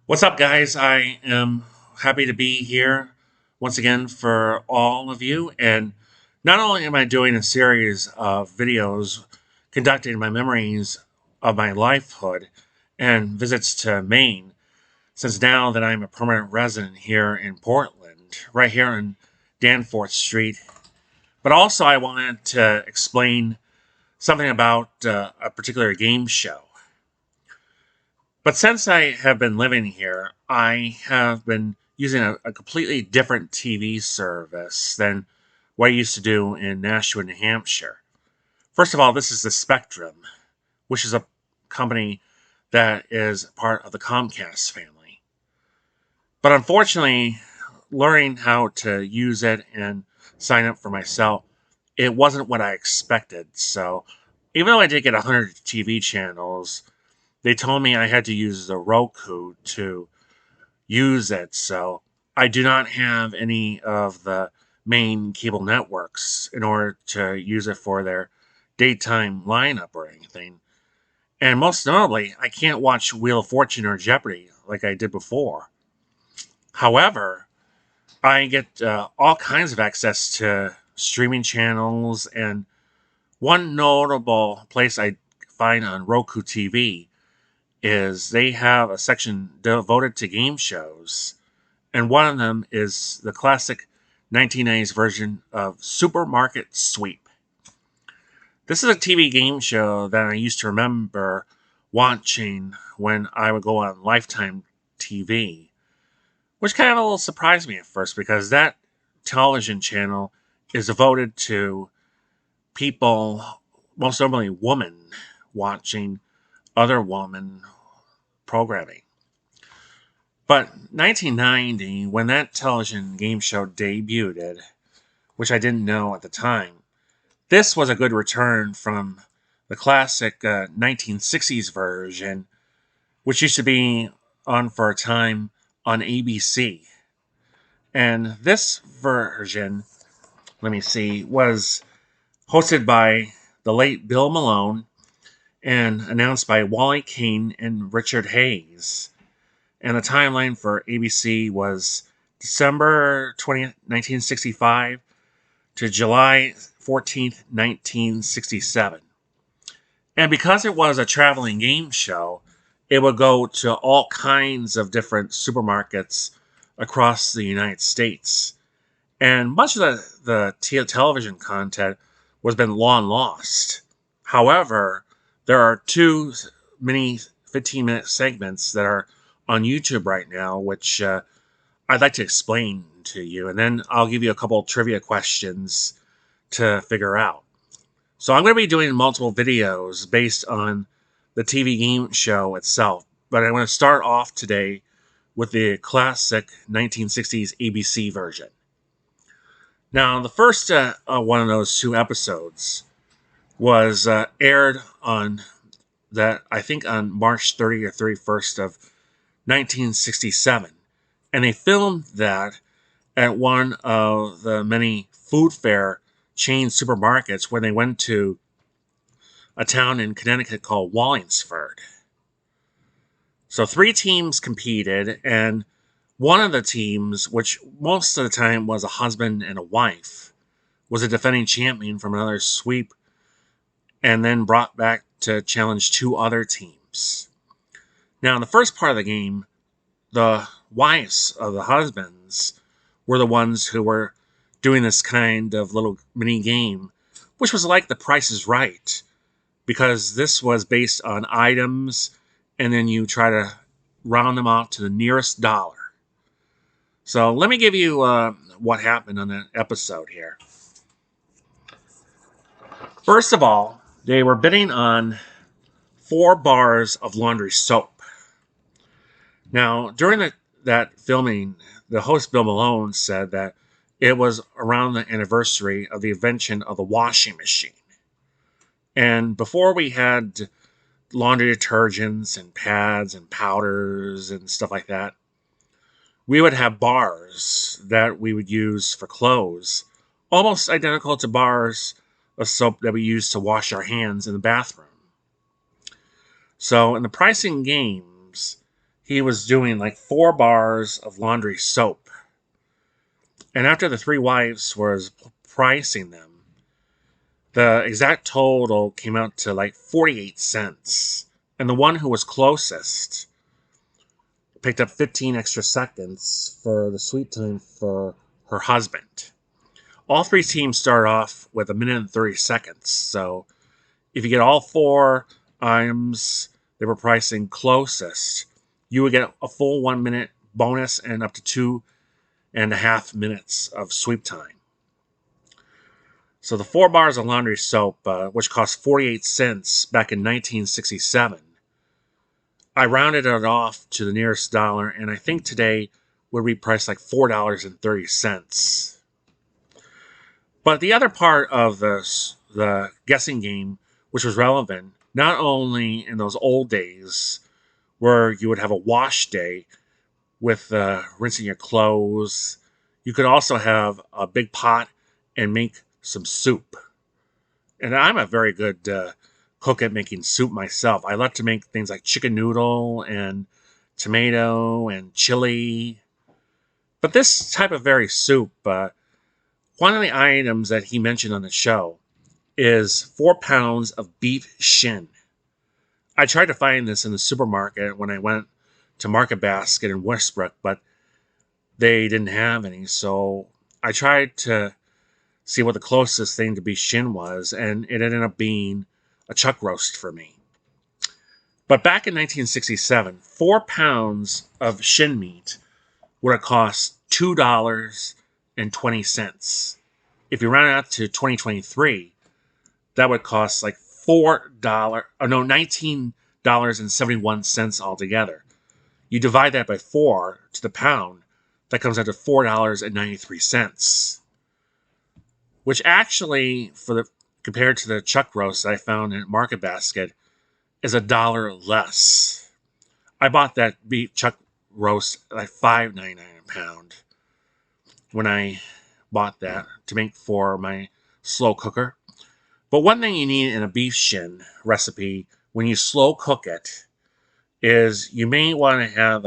What's up, guys? I am happy to be here once again for all of you. And not only am I doing a series of videos conducting my memories of my lifehood and visits to Maine, since now that I'm a permanent resident here in Portland, right here on Danforth Street, but also I wanted to explain something about a particular game show. But since I have been living here, I have been using a completely different TV service than what I used to do in Nashua, New Hampshire. First of all, this is the Spectrum, which is a company that is part of the Comcast family. But unfortunately, learning how to use it and sign up for myself, it wasn't what I expected. So even though I did get 100 TV channels, they told me I had to use the Roku to use it. So I do not have any of the main cable networks in order to use it for their daytime lineup or anything. And most notably, I can't watch Wheel of Fortune or Jeopardy like I did before. However, I get all kinds of access to streaming channels, and one notable place I find on Roku TV is they have a section devoted to game shows, and one of them is the classic 1990s version of Supermarket Sweep. This is a TV game show that I used to remember watching when I would go on Lifetime TV, which kind of a little surprised me at first because that television channel is devoted to people, most normally women, watching other women programming. But 1990, when that television game show debuted, which I didn't know at the time, this was a good return from the classic 1960s version, which used to be on for a time on ABC. And this version, let me see, was hosted by the late Bill Malone and announced by Wally Kane and Richard Hayes. And the timeline for ABC was December 20th, 1965 to July 14th, 1967. And because it was a traveling game show, it would go to all kinds of different supermarkets across the United States. And much of the television content was been long lost. However, there are two mini 15-minute segments that are on YouTube right now, which I'd like to explain to you, and then I'll give you a couple trivia questions to figure out. So I'm going to be doing multiple videos based on the TV game show itself, but I'm going to start off today with the classic 1960s ABC version. Now, the first one of those two episodes was aired on I think on March 30th or 31st of 1967. And they filmed that at one of the many food fair chain supermarkets when they went to a town in Connecticut called Wallingford. So 3 teams competed, and one of the teams, which most of the time was a husband and a wife, was a defending champion from another sweep and then brought back to challenge 2 other teams. Now, in the first part of the game, the wives of the husbands were the ones who were doing this kind of little mini game, which was like The Price is Right, because this was based on items, and then you try to round them off to the nearest dollar. So let me give you what happened on that episode here. First of all, they were bidding on 4 bars of laundry soap. Now, during that filming, the host Bill Malone said that it was around the anniversary of the invention of the washing machine. And before we had laundry detergents and pads and powders and stuff like that, we would have bars that we would use for clothes, almost identical to bars of soap that we use to wash our hands in the bathroom. So in the pricing games, he was doing like 4 bars of laundry soap. And after the three wives was pricing them, the exact total came out to like 48 cents. And the one who was closest picked up 15 extra seconds for the sweep time for her husband. All three teams start off with a minute and 30 seconds. So if you get all 4 items they were pricing closest, you would get a full 1 minute bonus and up to 2.5 minutes of sweep time. So the 4 bars of laundry soap, which cost 48 cents back in 1967, I rounded it off to the nearest dollar, and I think today would be priced like $4.30. But the other part of the guessing game, which was relevant, not only in those old days where you would have a wash day with rinsing your clothes, you could also have a big pot and make some soup. And I'm a very good cook at making soup myself. I love to make things like chicken noodle and tomato and chili. But this type of very soup, one of the items that he mentioned on the show is 4 pounds of beef shin. I tried to find this in the supermarket when I went to Market Basket in Westbrook, but they didn't have any. So I tried to see what the closest thing to beef shin was, and it ended up being a chuck roast for me. But back in 1967, 4 pounds of shin meat would have cost $2.20. If you round it out to 2023, that would cost like $19.71 altogether. You divide that by 4 to the pound, that comes out to $4.93. Which actually, compared to the chuck roast I found at Market Basket, is $1 less. I bought that beef chuck roast at like $5.99 a pound when I bought that to make for my slow cooker. But one thing you need in a beef shin recipe when you slow cook it is you may want to have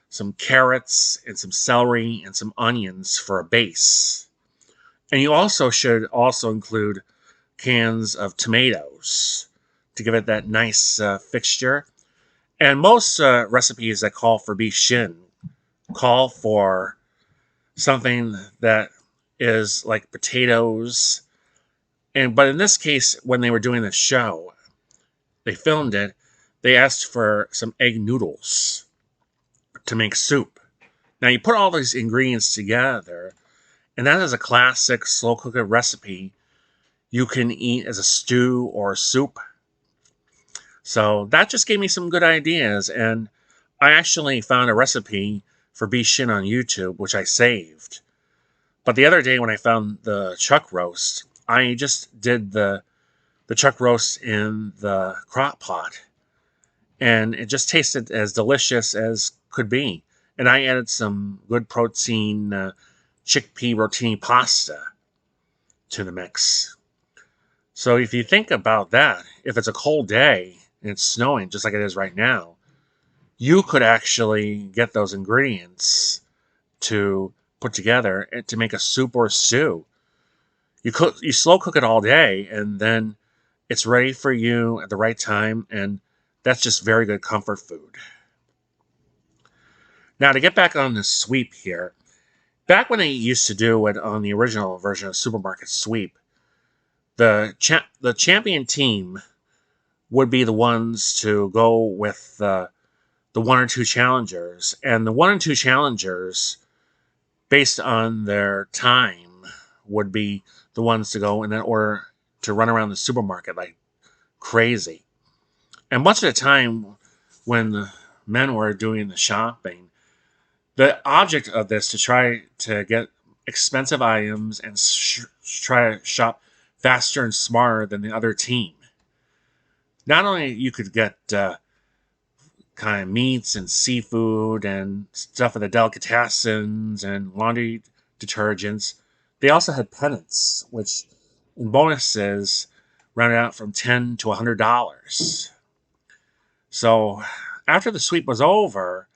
some carrots and some celery and some onions for a base. And you also should also include cans of tomatoes to give it that nice fixture. And most recipes that call for beef shin call for something that is like potatoes. But in this case, when they were doing the show, they filmed it, they asked for some egg noodles to make soup. Now you put all these ingredients together, and that is a classic slow cooker recipe you can eat as a stew or a soup. So that just gave me some good ideas, and I actually found a recipe for beef shin on YouTube, which I saved. But the other day when I found the chuck roast, I just did the chuck roast in the crock pot, and it just tasted as delicious as could be. And I added some good protein chickpea rotini pasta to the mix. So if you think about that, if it's a cold day and it's snowing just like it is right now, you could actually get those ingredients to put together to make a soup or a stew. You slow cook it all day, and then it's ready for you at the right time, and that's just very good comfort food. Now to get back on the sweep here, back when they used to do it on the original version of Supermarket Sweep, the champion team would be the ones to go with the 1 or 2 challengers. And the 1 and 2 challengers, based on their time, would be the ones to go in order to run around the supermarket like crazy. And much of the time when the men were doing the shopping, the object of this to try to get expensive items and try to shop faster and smarter than the other team. Not only you could get kind of meats and seafood and stuff at the delicatessens and laundry detergents, they also had pennants, which in bonuses rounded out from $10 to $100. So after the sweep was over,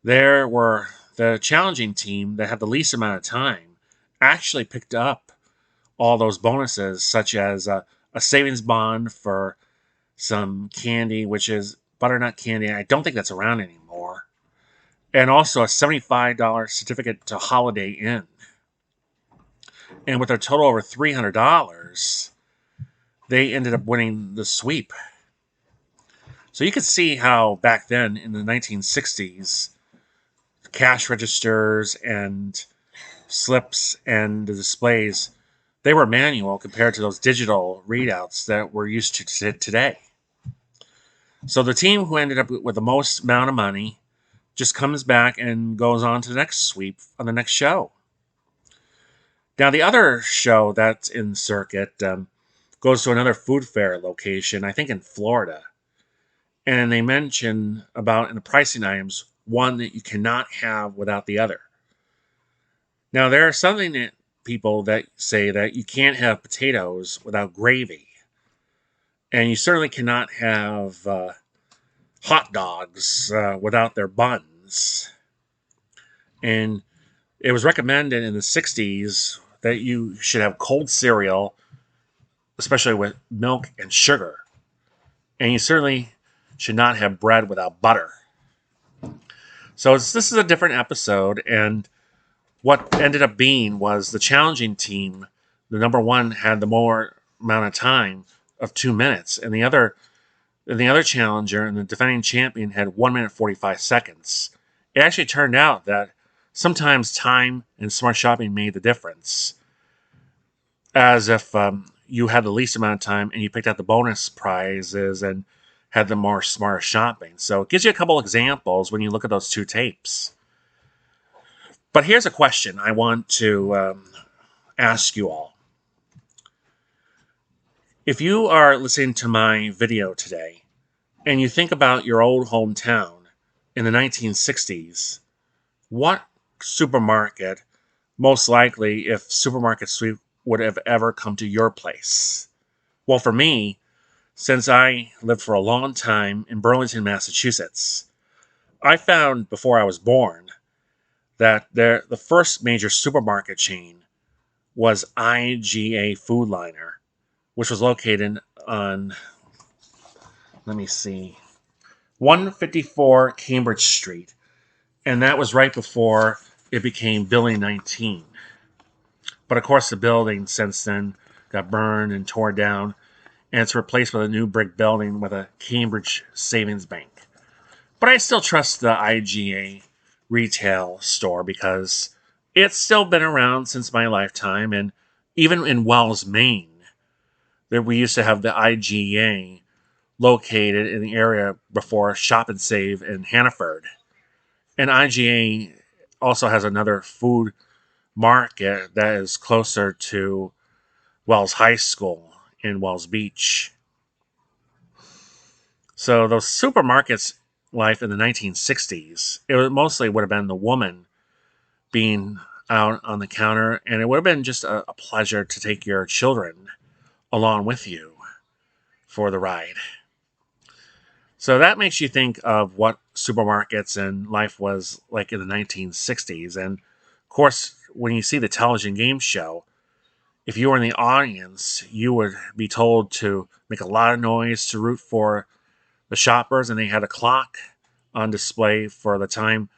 there were the challenging team that had the least amount of time actually picked up all those bonuses, such as a savings bond for some candy, which is butternut candy. I don't think that's around anymore. And also a $75 certificate to Holiday Inn. And with their total over $300, they ended up winning the sweep. So you could see how back then in the 1960s, cash registers and slips and the displays, they were manual compared to those digital readouts that we're used to today. So the team who ended up with the most amount of money just comes back and goes on to the next sweep on the next show. Now, the other show that's in circuit goes to another food fair location, I think in Florida. And they mention about in the pricing items, one that you cannot have without the other. Now, there are some people that say that you can't have potatoes without gravy. And you certainly cannot have hot dogs without their buns. And it was recommended in the 60s that you should have cold cereal, especially with milk and sugar. And you certainly should not have bread without butter. So this is a different episode, and what ended up being was the challenging team, the number one, had the more amount of time of 2 minutes, and the other challenger and the defending champion had 1 minute 45 seconds. It actually turned out that sometimes time and smart shopping made the difference, as if you had the least amount of time and you picked out the bonus prizes and had the more smart shopping. So it gives you a couple examples when you look at those two tapes. But here's a question I want to ask you all. If you are listening to my video today and you think about your old hometown in the 1960s, what supermarket, most likely if Supermarket Sweep would have ever come to your place? Well, for me, since I lived for a long time in Burlington, Massachusetts, I found before I was born that the first major supermarket chain was IGA Foodliner, which was located on, let me see, 154 Cambridge Street. And that was right before it became Building 19. But of course, the building since then got burned and torn down, and it's replaced with a new brick building with a Cambridge Savings Bank. But I still trust the IGA retail store because it's still been around since my lifetime. And even in Wells, Maine, that we used to have the IGA located in the area before Shop and Save in Hannaford. And IGA also has another food market that is closer to Wells High School in Wells Beach. So those supermarkets life in the 1960s, it mostly would have been the woman being out on the counter, and it would have been just a pleasure to take your children along with you for the ride. So that makes you think of what supermarkets and life was like in the 1960s. And of course, when you see the television game show, if you were in the audience, you would be told to make a lot of noise to root for the shoppers, and they had a clock on display for the time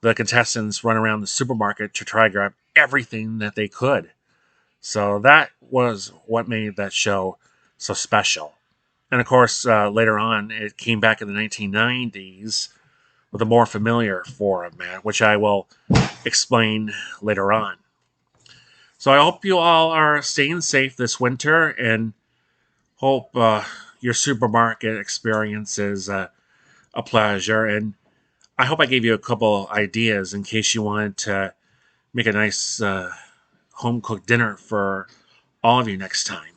the contestants run around the supermarket to try to grab everything that they could. So that was what made that show so special. And of course, later on, it came back in the 1990s with a more familiar format, which I will explain later on. So I hope you all are staying safe this winter, and hope your supermarket experience is a pleasure. And I hope I gave you a couple ideas in case you wanted to make a nice home cooked dinner for all of you next time.